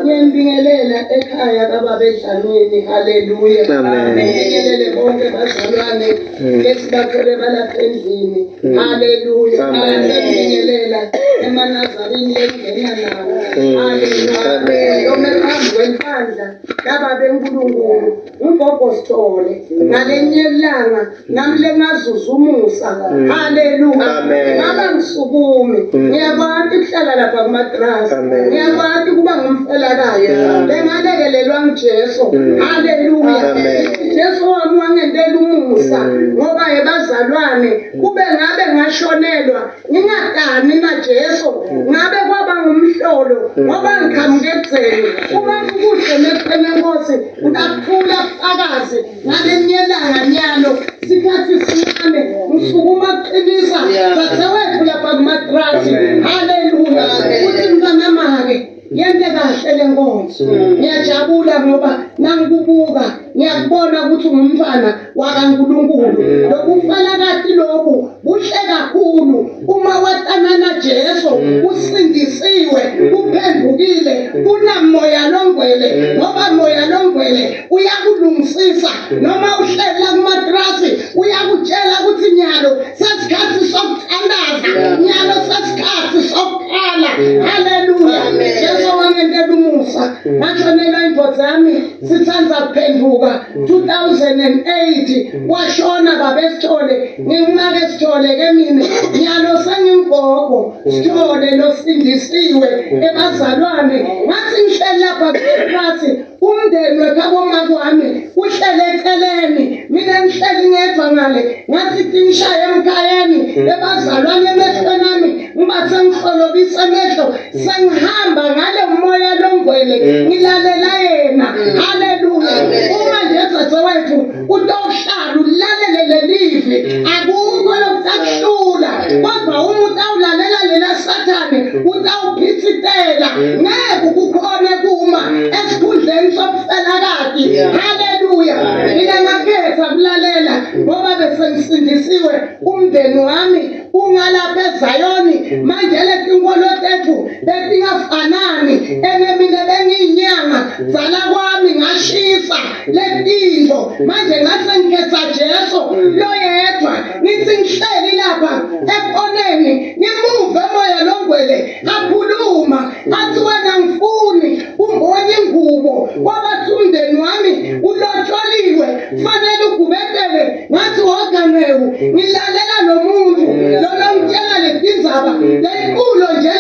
Ngiyambingelela ekhaya kababa eDlamini. Haleluya. Ngibingelele bonke bazalwane esibathole balapha endlini. Haleluya. Ngiyambingelela emanazareni engena nawo. Haleluya. Yoma phambi kwempandla laba beNkulunkulu ugogo Sithole ngalenye ilanga namle ngazuzumusa. Haleluya. Ngaba ngisukumi. Ngiyakwazi ukuhlala lapha kumatrasi. Ngiyakwazi kuba ngumfelakayo. Lengalekelelwa nguJesu. Haleluya. Jesu wami wangentela umusa ngoba ebazalwane kube ngabe ngashonelwa ngingadani naJesu ngabe kwaba ngumhlolo ngoba ngiqhamuke ekutheni uma kukuhle neqhele Nkosi ngakuphula fakazi ngalenyelanga nyalo sikhathi sincane usukuma kuqinisa zathewethu lapha kumatrasi. Haleluya. Uthi mntanamake yente kahle lenkonzo. Ngiyajabula ngoba nangikubuka ngiyakubona ukuthi ungumntwana wakaNkulunkulu. Lokufelakati lokhu buhle kakhulu uma watana naJesu usindisiwe uphendukile unamoya longcwele ngoba moya longcwele uyakulungisisa noma uhlela kumatrasi uyakutshela ukuthi nyalo sesikhathi sokuthandaza nyalo sesikhathi sokukhala. Haleluya. Jesu wangentela umusa ngashonela indvodza yami sithandza kuphenduka 2008 washona baba Sithole ngimake Sithole ke mina nyalo sengimgogo Sithole losindisiwe ebazalwane ngathi ngihleli lapha kumatrasi umndeni wekhabo kwami uhlele eceleni mina ngihleli ngedwa ngale ngathi tingishaye emkhayeni ebazalwane emehlweni ami ngibathe ngihlolobisa amehlo sengihamba ngale moya longcwele ngilalela yena. Haleluya. Uma nje sasewethu utokuhlala ulalele lelivi akukho lokusakuhlula kodwa umuntu awulalela lela Sathane utawuphithitela ngeke kukhona kuma esikhundleni sokufelakati. Haleluya. Mina ngakhetha kulalela ngoba bese ngisindisiwe umndeni wami ungalapha eZayoni manje letinkolo tethu betingafanani mina bengiyinyanga zala kwami ngashisa letinto manje ngase ngikhetha Jesu lo yedwa ngithi ngihleli lapha ekhoneni ngimuve moya longcwele akhuluma athi wena ngifuni umbone ingubo wabathi umndeni wami ulotsholilwe fanele ugubetele ngathi woganqewu ngilalela lo muntu lolo mtshela letindzaba lenkulu nje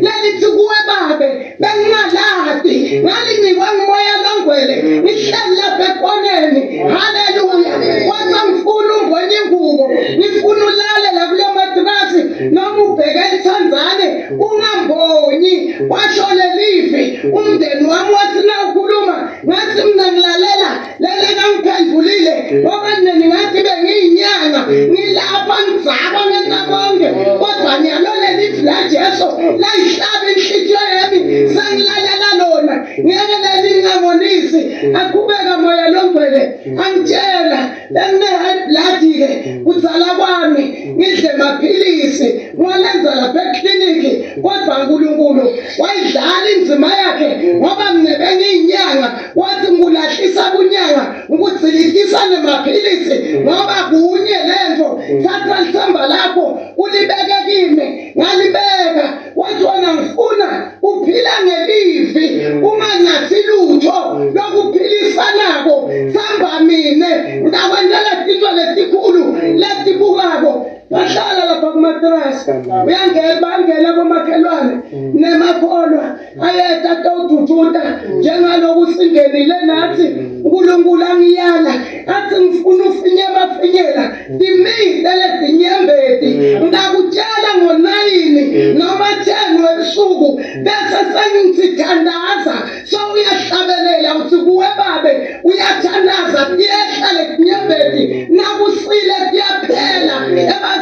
lelithi kuwe babe bengingalati ngalinikwa ngumoya longcwele ngihleli lapha ekhoneni. Haleluya. Wathi ngifuna umbone ingubo ngifuna ulalela kule matrasi noma ubheke eThanzane ungambonyi washole livi umndeni wami wathi na ukhuluma ngathi mina ngilalela lele ngangiphendulile ngoba nini ngathi bengiyinyanga ngilapha ngizaba ngenabonke kodwa ngiyalole livi laJesu layihlaba inhliziyo yami sengilalela lona ngeke lelingamonisi aqhubeka moya longcwele angitshela bengine-high blood-ke kuzala kwami ngidle maphilisi ngolenza lapha ekliniki kodwa uNkulunkulu wayidlala inzima yakhe ngoba mina bengiyinyanga wathi ngikulahlisa kunyanga ukudzilikisa nemaphilisi ngoba kunye lento thatha lithemba lakho ulibeke kimi ngalibeka wathi wena ngifuna uphila ngelivi unganyathi lutho lokuphilisana samba mine ngakwendela izinto lesikhulu lesibukako bahlala lapha kumatrasi uyangela komakhelwane nemakholwa ayetha tawuthuthuta njengaloku singenile nathi uNkulunkulu angiyala athi ngifuna ufinyelela timile ledinyembeti ngakutshela ngo9 noma 10 webusuku bese sengithandaza so uyahlabelela uthi kuwe babe uyathandaza tiyehla ledinyembeti nakusile tiyaphela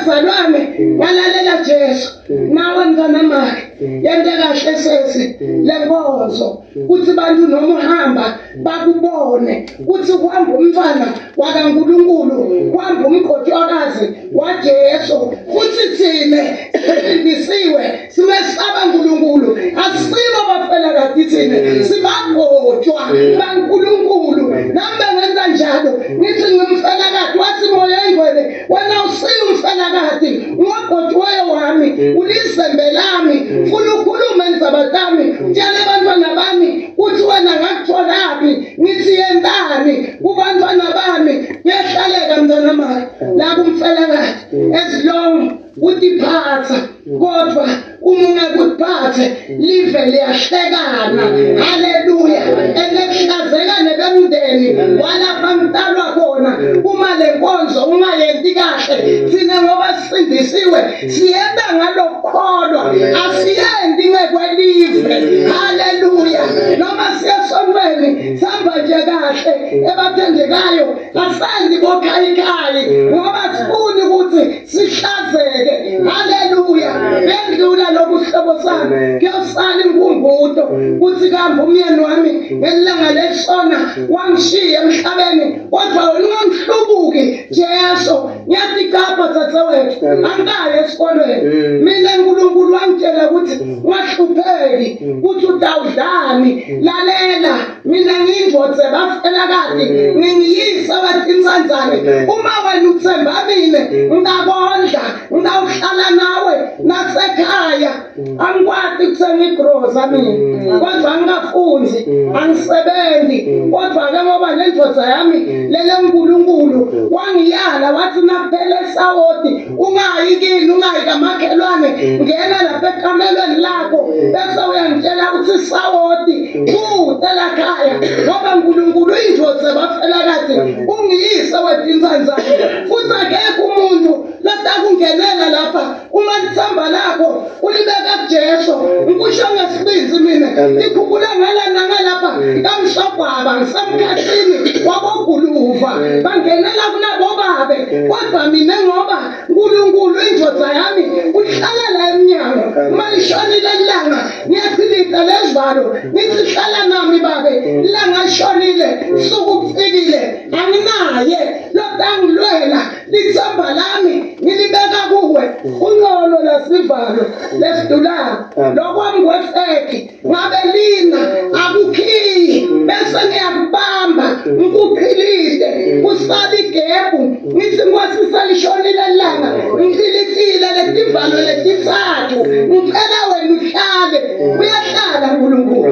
bazalwane ngalalela Jesu nawe mntana makhe yente kahle sesi lenkonzo kuthi bantu noma uhamba bakubone kuthi kuhamba umfana wakaNkulunkulu kuhamba umqotshwakazi waJesu kuthi thina sifundisiwe simesaba uNkulunkulu asibo bafela kade thina sibagotshwa kaNkulunkulu nambe ngenza njalo ngithi ngimfela kade wathi moya engcwele wena usiyumfela kade ngogotshweyo wami ulizembe lami ufuna ukukhuluma enzabatami tshela abantwana bami uthi wena ngakutholaphi ngithi yentani kubantwana bami ngiyahlaleka mntwana mami la kumfela kade as long utiphatha kodwa uma ungekuphathe live liyahlekana haleluya enekuhlazeka nebemndeni walapha mtalwa khona uma lenkonzo ungayenti kahle thina ngoba sifundisiwe siyenda ngalokukholwa asiyendi ngekwelive haleluya noma siyasontweni sihamba nje kahle ebathandekayo asendi bokhayikhayi ngoba sifuni ukuthi sihlazeke haleluya bendlula lobuhlobo sami kuyosala inkumbuto kuthi kambe umyeni wami ngelanga lesona wangishiya emhlabeni kodwa ungamhlubuki Jesu ngiyathi kapha tsatawethu angaye esikolweni mina uNkulunkulu wangitshela ukuthi ungahlupheki ukuthi utawudlani lalela mina ngindvodze bafela kade ngingiyisa bathinzanzane uma wena uthemba mina ngakondla ngawuhlala nawe nasekhaya angikwazi kusengigroza mina kodwa ngingafundi angisebenzi kodwa ke ngoba lendvodza yami lele uNkulunkulu wangiyala wathi nakuphela esawoti ungayikini ungayikamakhelwane ngena lapha ekamelweni lakho bese uyangitshela ukuthi isawoti kude lakhaya ngoba uNkulunkulu indvodze bafela kade ungiyise wedinzanzane futhi akekho umuntu lotakungenela lapha uma lithamba lakho ulibeka kuJesu ngikusho ngesibindi mina ikhuphula ngala ngalapha kamshogwaba ngisemkhathini waboguluva bangenela kunabo babe kodwa mina ngoba uNkulunkulu indvodza yami uhlala la emnyango uma lishonile ilanga ngiyachilita lezivalo ngithi hlala nami babe ilanga lishonile suku kufikile anginaye lotangilwela lithamba lami ngilibeka kuwe ungqolo lasivalo lesidulana lokwami kwefeki ngabe lina akukhiyi bese ngiyakubamba ngikukhilite kusala igebhu ngithi ngwasisalishonile ilanga ngilitile letivalo letithathu ngicela wena uhlale uyahlala uNkulunkulu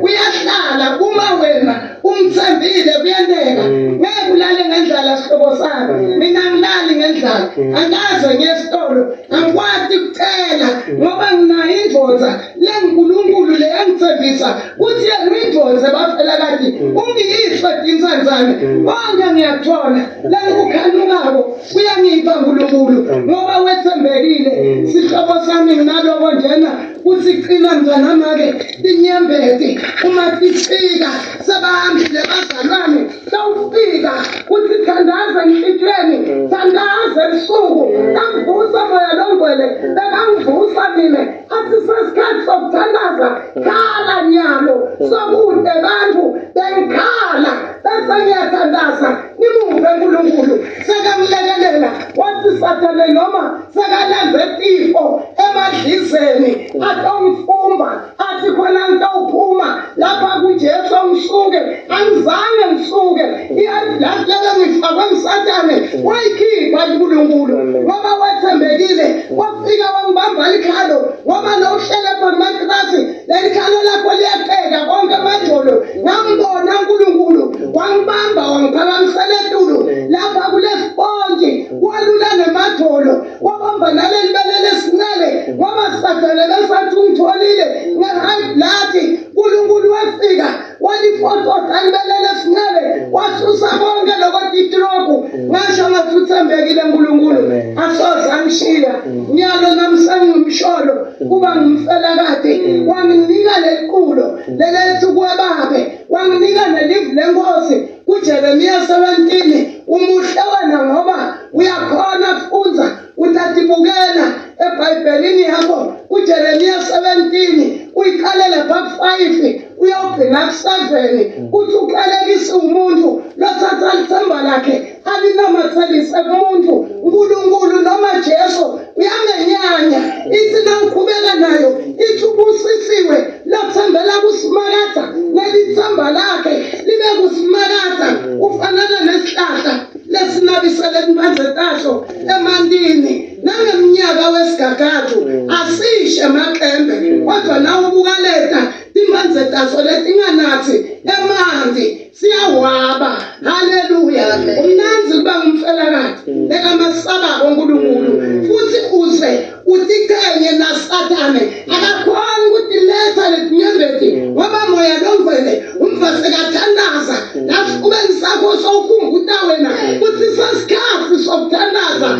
uyahlala uma wena umthembile kuyenteka ngeke ulale ngendlala sihlobo sami mina ngilali ngendlala angaze ngesitolo angikwazi kucela ngoba nginayo indvodza leNkulunkulu le engithembisa uthi yena indvodza bafela kade ungiyiswe dinsanzane konke ngiyakuthola la ngikukhanukako uyangipha uNkulunkulu ngoba wethembekile sihlobo sami nginaloko njena uthi qina mntwana make tinyembeti uma tifika sebahambile bazalwane sawufika uthi thandaza enhlitweni thandaza ebusuku kangivusa moya longcwele bekangivusa mina athi sesikhathi sokuthandaza khala nyalo sokude bantu bengikhala bese ngiyathandaza nimuve uNkulunkulu sekamlekelela wathi sathane noma sekalenze tifo emadlizeni atongifumba athi khona ngitawuphuma lapha kuJesu ngisuke angizange ngisuke iyadlalela ngifakwe ngisathane wayikhipha uNkulunkulu ngoba wethembekile wafika wangibamba ikhalo ngoba lowuhlele pamatrasi lelikhalo lakho liyaqheka konke amajolo ngambona uNkulunkulu wangibamba wangiphakamisela etulu lapha kulesponji walula nemajolo wabamba naleli bele lesinale ngoba sathane besathi ungitholile nge-high blood uNkulunkulu wafika walifotota libele lesinale wasusa konke lokotitiroku ngasho ngathi uthembekile uNkulunkulu asoze angishiya nyalo namsengimsholo kuba ngimfela kade wanginika leliqulo lelesuku ebabe wanginika nelivu lenkosi kuJeremiya 17 umuhle wena ngoba uyakhona funza uthatha naku7 kuthi uqalekise umuntu lothatha ithemba lakhe alinamathelise kumuntu uNkulunkulu noma Jesu uyamenyanya ithi nawuqhubeka nayo ithi ubusisiwe lathembela kusimakatha nelithemba lakhe libe kusimakatha ufanana nesihlahla lesinabisele kumanzetasho emandini nangeminyaka wesigagathu asishe maqembe kodwa nawe ubukaleta imanzetasho letinganathi emanzi siyawaba haleluya umnanzi kuba ngumfelakazi lekamasaba uNkulunkulu futhi uze utikenye naSathane akakhona ukuthi letha letinyembeti ngoba moya longcwele umvase kathandaza nasifubeni sakho sokukhumbuta wena uthi sasikhathi sokuthandaza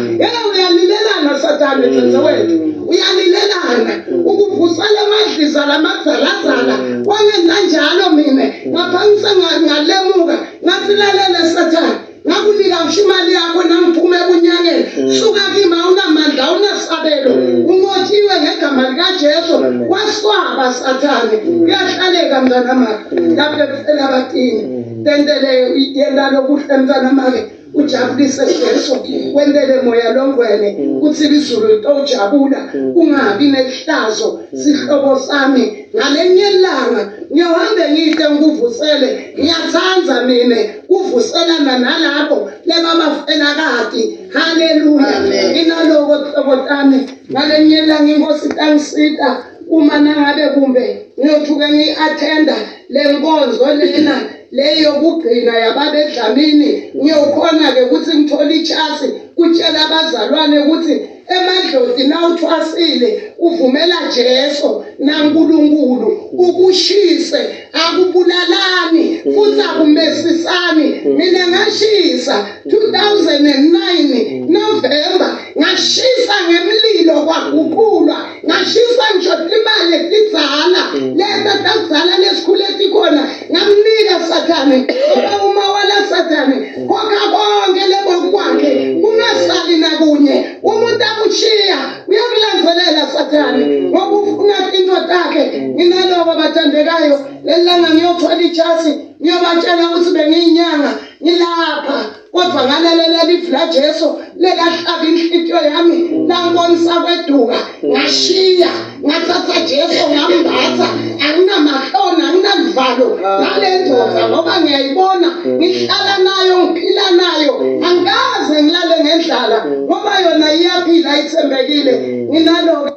uyalilelana Sathane dzenzewethu uyalilelana ukuvusela amadliza lamadzaladzala wangenanjalo mina ngaphansi ngalemuka ngasilalele Sathane ngakunika mshimali yakho nangiphume kunyangeni suka kimi awunamandla awunasabelo unqothiwe ngegama likaJesu waswaba Sathane kuyahlaleka mntana makhe lapho ebufela batini tendele yenda lokuhle mntana makhe ujabulise Jesu wendele moya longcwele kuthi izulu litojabula kungabi nehlazo sihlobo sami ngalenyelanga ngiyohambe ngide ngikuvusele ngiyathanza mina kuvuselana nalapho lemamafelakati haleluya inaloko hlobotane ngalenyelanga inkosi tangisita uma nangabe kumbe ngiyothuke ngiattenda lenkonzo lena leyo kugcina yababedlamini ngiyokhona ke ukuthi ngithola ichasi kutshela abazalwane ukuthi emadloti nawuthwasile uvumela Jesu naNkulunkulu ukushise akubulalani futhi akumesisani mina ngashisa 2009 November ngashisa ngemlilo kwaguqulwa ngashisa ngisho imali etidzala leta takudzala lesikhule tikhona ngamnika Sathane uma wala Sathane konke konke lebo kwakhe kungasali nakunye umuntu akushiya uyakulandzelela Sathane ngoba ufuna into takhe nginaloko bathandekayo lelanga ngiyothola ichasi ngiyobatshela ukuthi bengiyinyanga ngilapha kodwa ngalalela lifu la Jesu lekahlaba inhlithiyo yami langibonisa kweduka ngashiya ngathatha Jesu ngambatha anginamahloni anginalivalo ngalendoda ngoba ngiyayibona ngihlala nayo ngiphila nayo angikaze ngilale ngendlala ngoba yona iyaphila ithembekile nginaloko